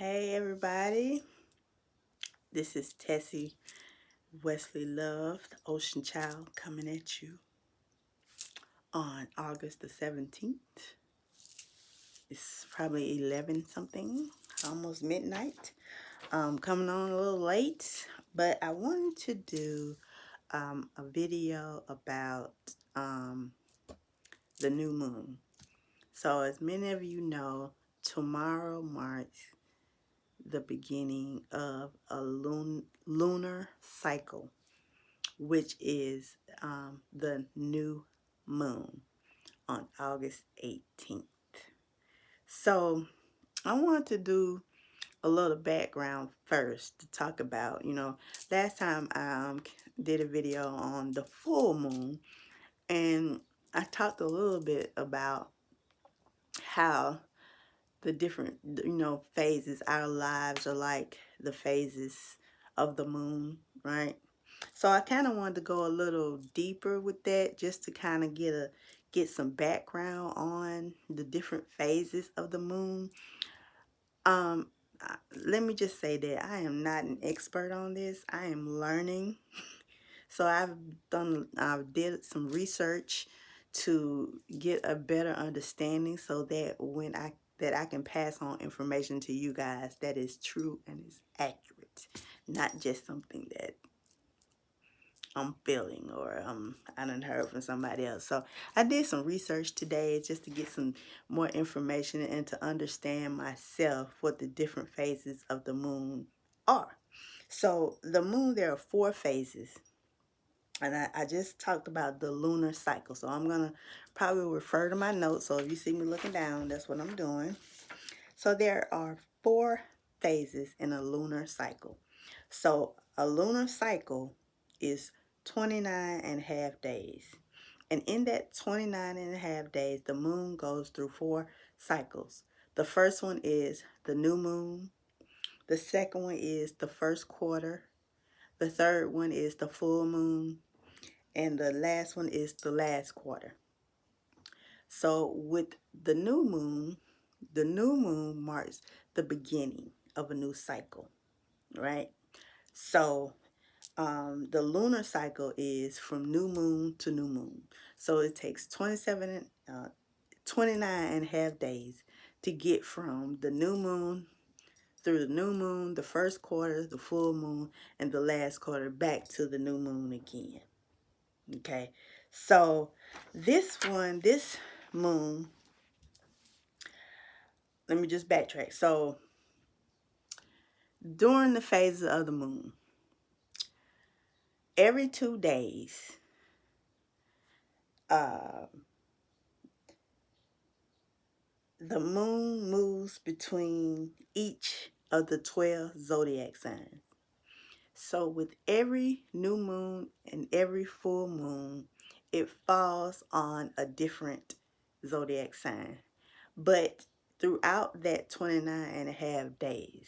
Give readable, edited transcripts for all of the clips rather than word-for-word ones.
Hey everybody, this is Tessie Wesley Love, the Ocean Child, coming at you on August the 17th. It's probably 11 something, almost midnight. Coming on a little late, but I wanted to do a video about the new moon. So as many of you know, tomorrow marks the beginning of a lunar cycle, which is the new moon on August 18th. So I want to do a little background first to talk about, last time I did a video on the full moon, and I talked a little bit about how the different, phases, our lives are like the phases of the moon, right? So I kind of wanted to go a little deeper with that, just to kind of get some background on the different phases of the moon. Um, Let me just say that I am not an expert on this. I am learning. So I did some research to get a better understanding, so that I can pass on information to you guys that is true and is accurate, not just something that I'm feeling or I done heard from somebody else. So I did some research today just to get some more information and to understand myself what the different phases of the moon are. So the moon, there are 4 phases. And I just talked about the lunar cycle. So I'm going to probably refer to my notes. So if you see me looking down, that's what I'm doing. So there are 4 phases in a lunar cycle. So a lunar cycle is 29 and a half days. And in that 29 and a half days, the moon goes through 4 cycles. The first one is the new moon. The second one is the first quarter. The third one is the full moon. And the last one is the last quarter. So with the new moon marks the beginning of a new cycle, right? So the lunar cycle is from new moon to new moon. So it takes 29 and a half days to get from the new moon through the new moon, the first quarter, the full moon, and the last quarter back to the new moon again. Okay, so this moon, let me just backtrack. So during the phases of the moon, every 2 days, uh, the moon moves between each of the 12 zodiac signs. So with every new moon and every full moon, it falls on a different zodiac sign. But throughout that 29 and a half days,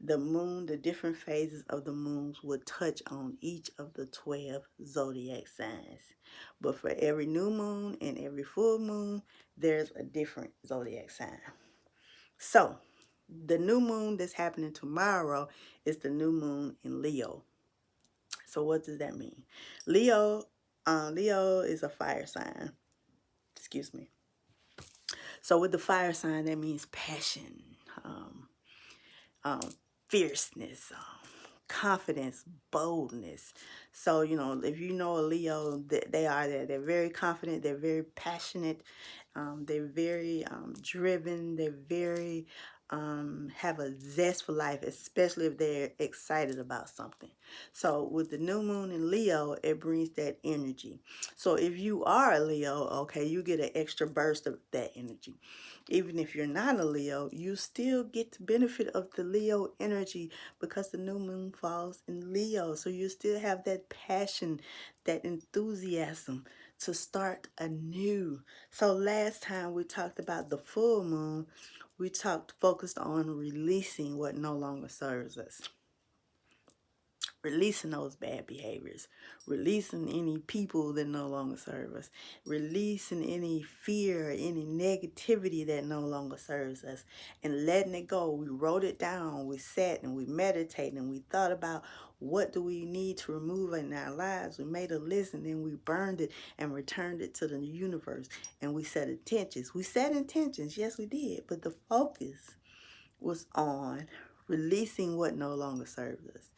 the moon, the different phases of the moons will touch on each of the 12 zodiac signs. But for every new moon and every full moon, there's a different zodiac sign. So the new moon that's happening tomorrow is the new moon in Leo. So what does that mean? Leo is a fire sign. Excuse me. So with the fire sign, that means passion, um, um, fierceness, confidence, boldness. So, if you know a Leo, they're very confident, they're very passionate, they're very driven, they're very have a zest for life, especially if they're excited about something. So with the new moon in Leo, it brings that energy. So if you are a Leo, okay, you get an extra burst of that energy. Even if you're not a Leo, you still get the benefit of the Leo energy because the new moon falls in Leo. So you still have that passion, that enthusiasm to start anew. So last time we talked about the full moon, we focused on releasing what no longer serves us. Releasing those bad behaviors, releasing any people that no longer serve us, releasing any fear, any negativity that no longer serves us, and letting it go. We wrote it down, we sat and we meditated and we thought about what do we need to remove in our lives. We made a list and then we burned it and returned it to the universe, and we set intentions. We set intentions, yes we did, but the focus was on releasing what no longer serves us.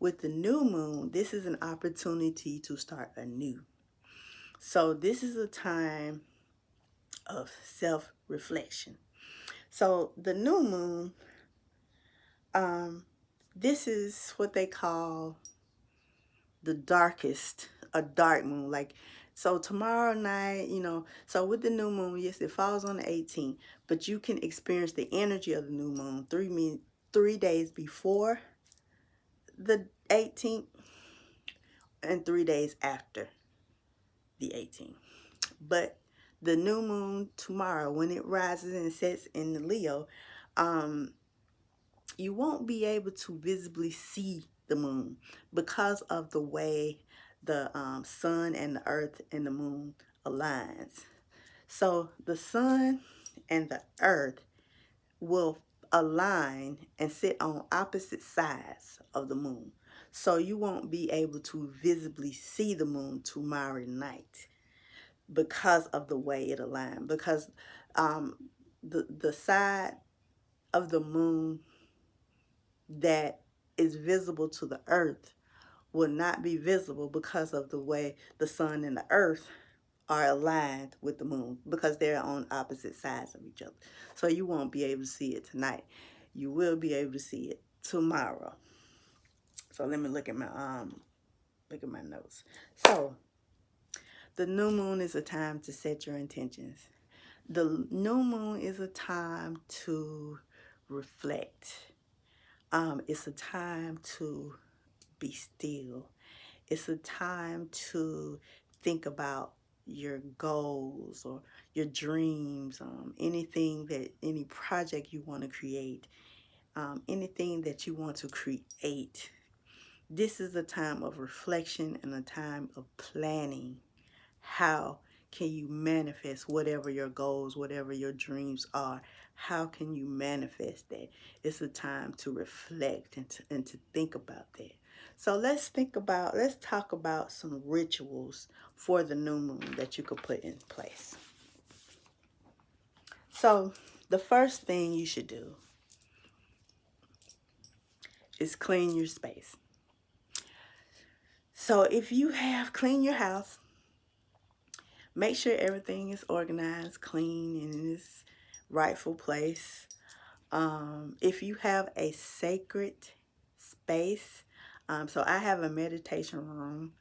With the new moon, this is an opportunity to start anew. So this is a time of self-reflection. So the new moon, um, this is what they call the darkest, a dark moon. Like, so tomorrow night, so with the new moon, yes, it falls on the 18th, but you can experience the energy of the new moon 3 days before the 18th and 3 days after the 18th. But the new moon tomorrow, when it rises and sets in the Leo, you won't be able to visibly see the moon because of the way the sun and the earth and the moon aligns. So the sun and the earth will align and sit on opposite sides of the moon. So you won't be able to visibly see the moon tomorrow night because of the way it aligns. Because um, the side of the moon that is visible to the earth will not be visible because of the way the sun and the earth are aligned with the moon, because they're on opposite sides of each other. So you won't be able to see it tonight. You will be able to see it tomorrow. So let me look at my notes. So the new moon is a time to set your intentions. The new moon is a time to reflect. It's a time to be still. It's a time to think about your goals or your dreams, any project you want to create, anything that you want to create. This is a time of reflection and a time of planning. How can you manifest whatever your goals, whatever your dreams are? How can you manifest that? It's a time to reflect and to think about that. So let's talk about some rituals for the new moon that you could put in place. So the first thing you should do is clean your space. So if you have cleaned your house, make sure everything is organized, clean, and in its rightful place. If you have a sacred space, so I have a meditation room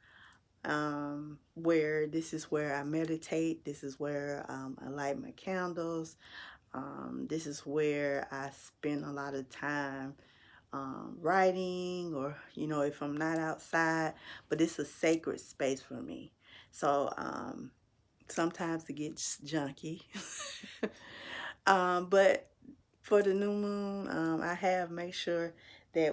where this is where I meditate. This is where I light my candles. This is where I spend a lot of time writing, or if I'm not outside, but it's a sacred space for me. So sometimes it gets junky. But for the new moon, I have make sure that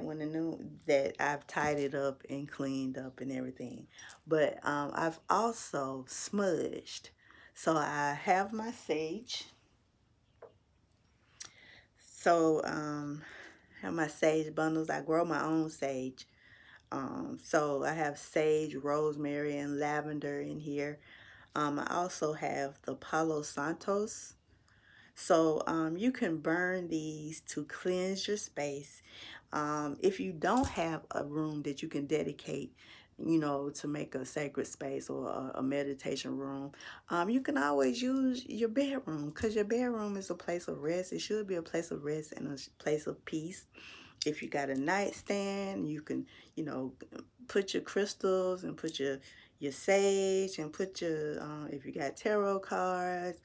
that I've tied it up and cleaned up and everything. But I've also smudged. So I have my sage. So I have my sage bundles. I grow my own sage. So I have sage, rosemary, and lavender in here. I also have the Palo Santos. So you can burn these to cleanse your space. If you don't have a room that you can dedicate, to make a sacred space or a meditation room, you can always use your bedroom, because your bedroom is a place of rest. It should be a place of rest and a place of peace. If you got a nightstand, you can, put your crystals and put your sage and put your, if you got tarot cards,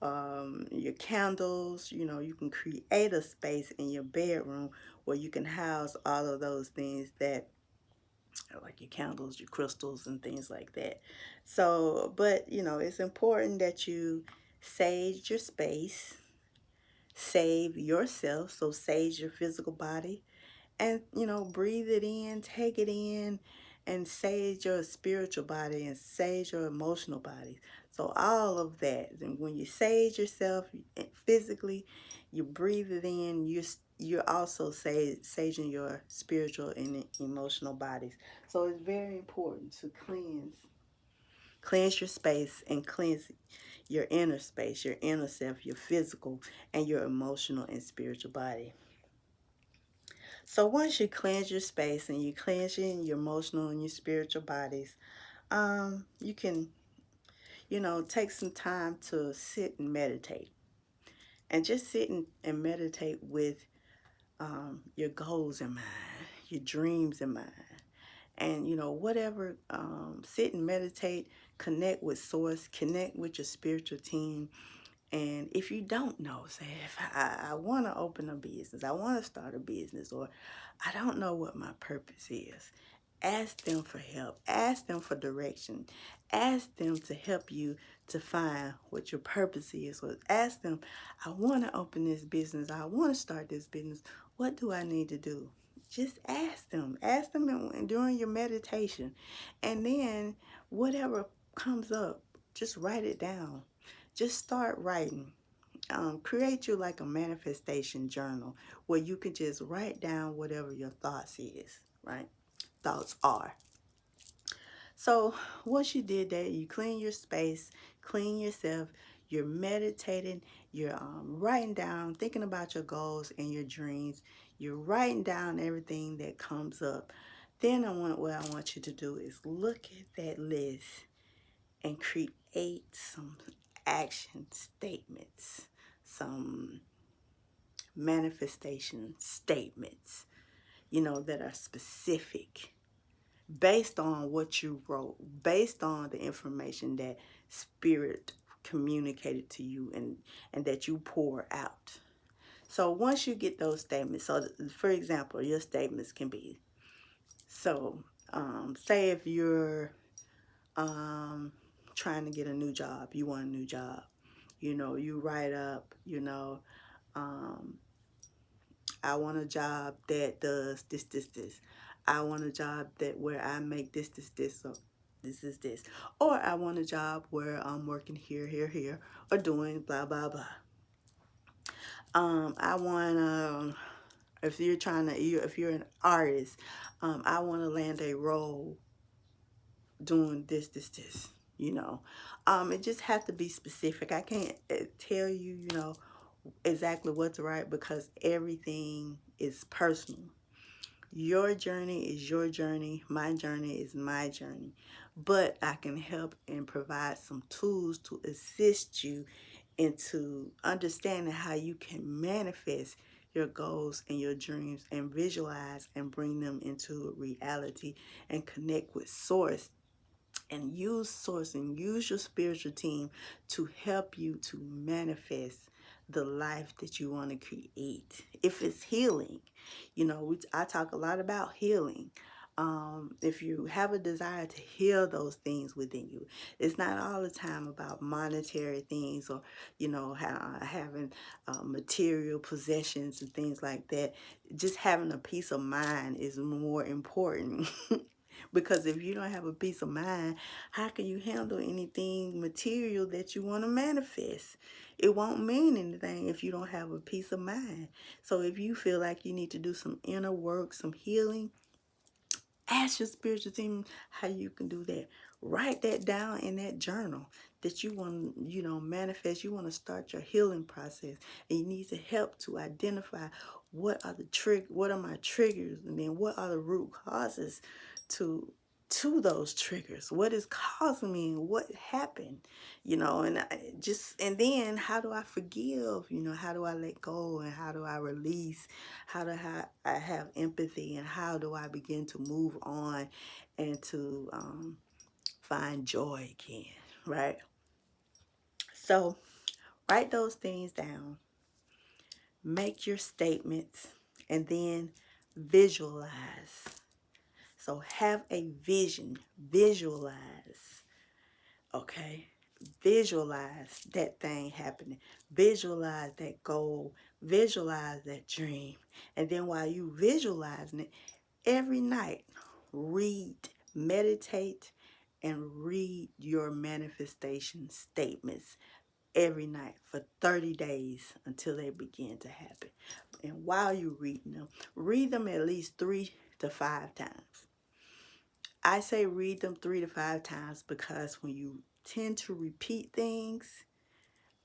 your candles, you can create a space in your bedroom where you can house all of those things that, like your candles, your crystals, and things like that. So, but, it's important that you sage your space, save yourself, so sage your physical body, And, breathe it in, take it in, and sage your spiritual body and sage your emotional body. So all of that. And when you sage yourself physically, you breathe it in, you're also saging your spiritual and emotional bodies. So it's very important to cleanse your space and cleanse your inner space, your inner self, your physical and your emotional and spiritual body. So once you cleanse your space and you cleanse your emotional and your spiritual bodies, you can, take some time to sit and meditate. And just sit and meditate with your goals in mind, your dreams in mind. And, whatever, sit and meditate, connect with source, connect with your spiritual team. And if you don't know, say, if I want to open a business, I want to start a business, or I don't know what my purpose is, ask them for help, ask them for direction, ask them to help you to find what your purpose is, or ask them, I want to open this business, I want to start this business, what do I need to do? Just ask them during your meditation, and then whatever comes up, just write it down. Just start writing. Create you like a manifestation journal where you can just write down whatever your thoughts is, right? Thoughts are. So once you did that, you clean your space, clean yourself, you're meditating, you're writing down, thinking about your goals and your dreams. You're writing down everything that comes up. Then what I want you to do is look at that list and create some action statements, some manifestation statements, that are specific based on what you wrote, based on the information that spirit communicated to you and that you pour out. So once you get those statements, so for example, your statements can be, so say if you're trying to get a new job, you want a new job, you write up, um, I want a job that does this, this, this. I want a job that where I make this, this, this. So this is this. Or I want a job where I'm working here, here, here, or doing blah, blah, blah. I want if you're if you're an artist, I want to land a role doing this, this, this. It just has to be specific. I can't tell you, exactly what to write because everything is personal. Your journey is your journey. My journey is my journey. But I can help and provide some tools to assist you into understanding how you can manifest your goals and your dreams and visualize and bring them into reality and connect with source and use source and use your spiritual team to help you to manifest the life that you want to create. If it's healing, I talk a lot about healing. If you have a desire to heal those things within you, it's not all the time about monetary things or having material possessions and things like that. Just having a peace of mind is more important. Because if you don't have a peace of mind, how can you handle anything material that you want to manifest? It won't mean anything if you don't have a peace of mind. So if you feel like you need to do some inner work, some healing, ask your spiritual team how you can do that. Write that down in that journal that you want, manifest. You want to start your healing process, and you need to help to identify what are my triggers, and then what are the root causes to those triggers. What is causing me, and what happened, and then how do I forgive? How do I let go, and how do I release? How do I have empathy, and how do I begin to move on and to find joy again, right? So write those things down, make your statements, and then visualize. So have a vision, visualize, okay? Visualize that thing happening. Visualize that goal. Visualize that dream. And then while you visualizing it, every night, read, meditate, and read your manifestation statements every night for 30 days until they begin to happen. And while you're read them at least 3 to 5 times. I say read them 3 to 5 times because when you tend to repeat things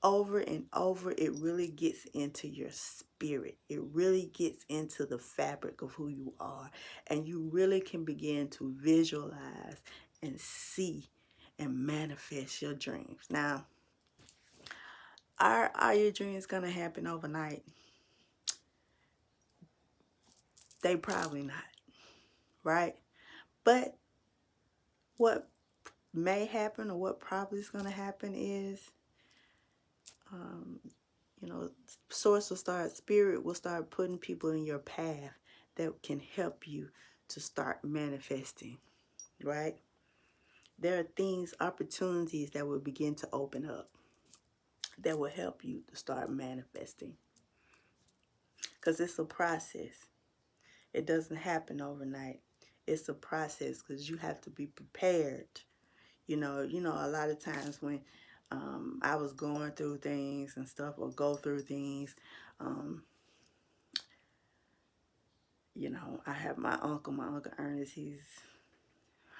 over and over, it really gets into your spirit. It really gets into the fabric of who you are. And you really can begin to visualize and see and manifest your dreams. Now, are your dreams going to happen overnight? They probably not, right? But what may happen or what probably is going to happen is, um, source will start, spirit will start putting people in your path that can help you to start manifesting, right? There are things, opportunities that will begin to open up that will help you to start manifesting. Because it's a process. It doesn't happen overnight. It's a process because you have to be prepared. A lot of times when I was going through things and stuff, or go through things, um, I have my Uncle Ernest.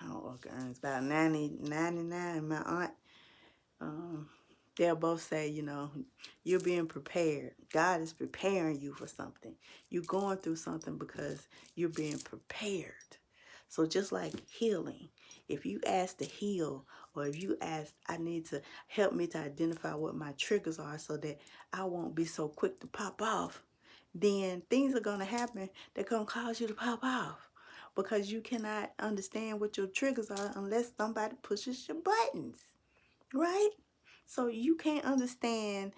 Uncle Ernest, about 90, 99. My aunt, um, they'll both say, you're being prepared. God is preparing you for something. You're going through something because you're being prepared. So just like healing, if you ask to heal, or if you ask, I need to help me to identify what my triggers are so that I won't be so quick to pop off, then things are going to happen that going to cause you to pop off. Because you cannot understand what your triggers are unless somebody pushes your buttons, right? So you can't understand.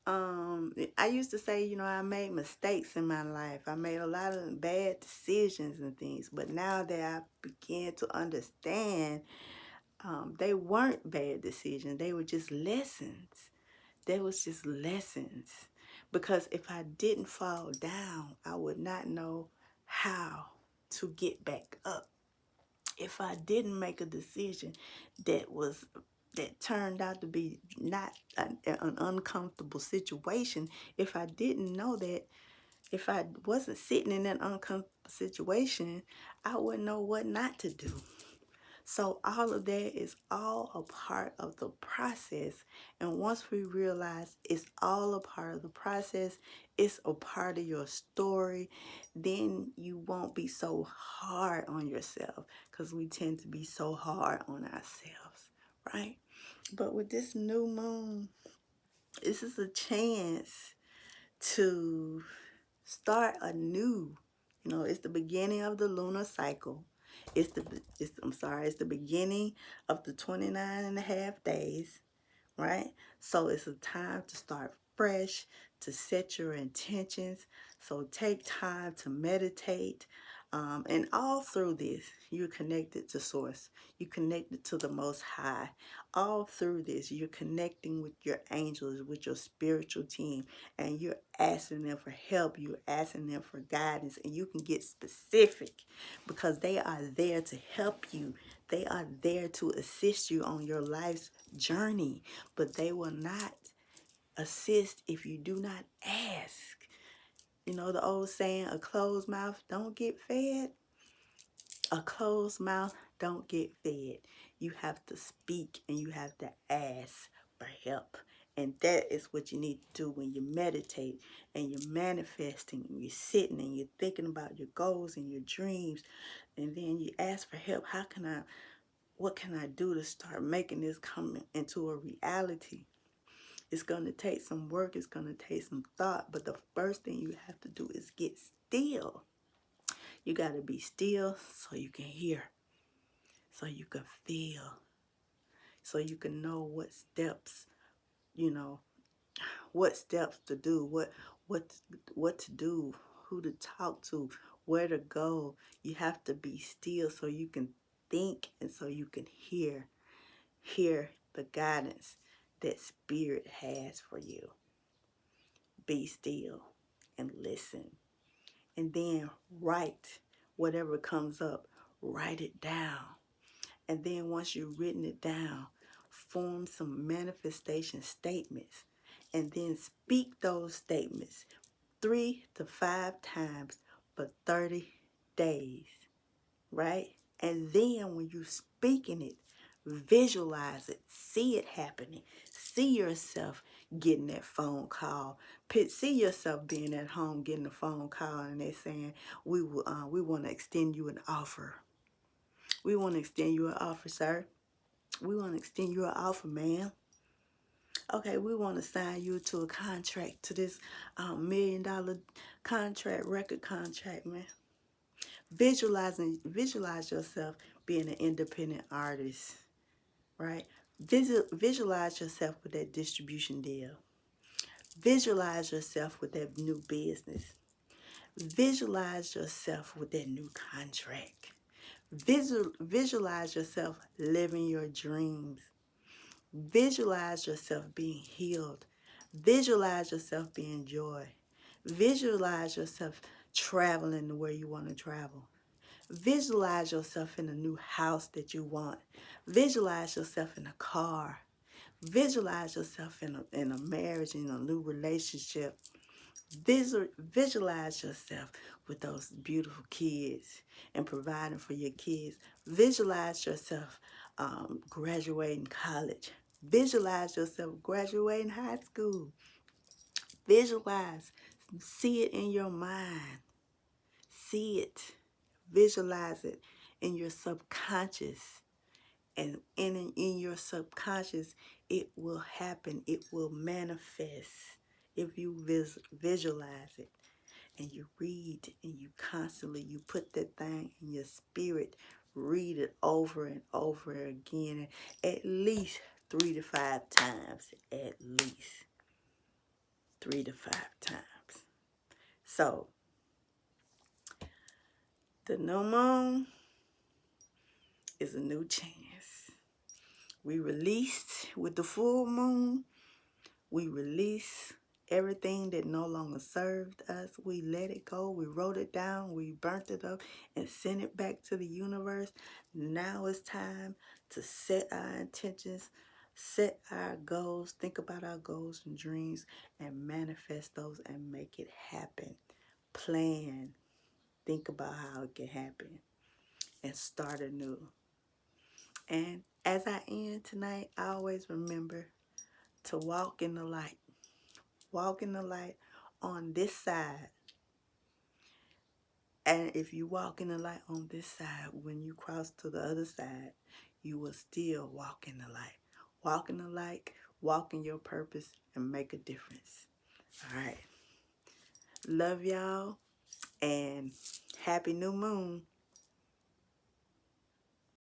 I used to say, I made mistakes in my life. I made a lot of bad decisions and things. But now that I began to understand, they weren't bad decisions. They were just lessons. They was just lessons. Because if I didn't fall down, I would not know how to get back up. If I didn't make a decision that turned out to be not an uncomfortable situation, if I didn't know that, if I wasn't sitting in that uncomfortable situation, I wouldn't know what not to do. So all of that is all a part of the process. And once we realize it's all a part of the process, it's a part of your story, then you won't be so hard on yourself, because we tend to be so hard on ourselves, right? But with this new moon, this is a chance to start anew. It's the beginning of the lunar cycle. It's the beginning of the 29 and a half days, right? So it's a time to start fresh, to set your intentions. So take time to meditate. And all through this, you're connected to Source. You're connected to the Most High. All through this, you're connecting with your angels, with your spiritual team, and you're asking them for help. You're asking them for guidance, and you can get specific because they are there to help you. They are there to assist you on your life's journey, but they will not assist if you do not ask. The old saying, a closed mouth don't get fed. A closed mouth don't get fed. You have to speak and you have to ask for help. And that is what you need to do when you meditate and you're manifesting and you're sitting and you're thinking about your goals and your dreams. And then you ask for help. What can I do to start making this come into a reality? It's going to take some work. It's going to take some thought. But the first thing you have to do is get still. You got to be still so you can hear, so you can feel, so you can know you know, what steps to do, what to do, who to talk to, where to go. You have to be still so you can think and so you can hear the guidance. that Spirit has for you. Be still and listen. And then write whatever comes up. Write it down. And then once you've written it down, form some manifestation statements. And then speak those statements 3 to 5 times for 30 days. Right? And then when you're speaking it, visualize it, see it happening, see yourself getting that phone call, see yourself being at home getting a phone call, and they're saying, we want to extend you an offer. We want to extend you an offer, sir. We want to extend you an offer, ma'am. Okay, we want to sign you to a contract, to this $1 million contract, record contract, man. Visualize yourself being an independent artist, right? Visualize yourself with that distribution deal. Visualize yourself with that new business. Visualize yourself with that new contract. Visualize yourself living your dreams. Visualize yourself being healed. Visualize yourself being joy. Visualize yourself traveling to where you want to travel. Visualize yourself in a new house that you want. Visualize yourself in a car. Visualize yourself in a marriage, in a new relationship. Visualize yourself with those beautiful kids and providing for your kids. Visualize yourself graduating college. Visualize yourself graduating high school. Visualize. See it in your mind. See it. Visualize it in your subconscious. And in your subconscious, it will happen. It will manifest if you visualize it. And you read and you put that thing in your spirit. Read it over and over again. At least 3 to 5 times. At least 3 to 5 times. So, the new moon is a new chance. We released with the full moon. We release everything that no longer served us. We let it go. We wrote it down. We burnt it up and sent it back to the universe. Now it's time to set our intentions, set our goals, think about our goals and dreams, and manifest those and make it happen. Plan. Think about how it can happen and start anew. And as I end tonight, I always remember to walk in the light. Walk in the light on this side. And if you walk in the light on this side, when you cross to the other side, you will still walk in the light. Walk in the light, walk in your purpose, and make a difference. All right. Love y'all, and happy new moon.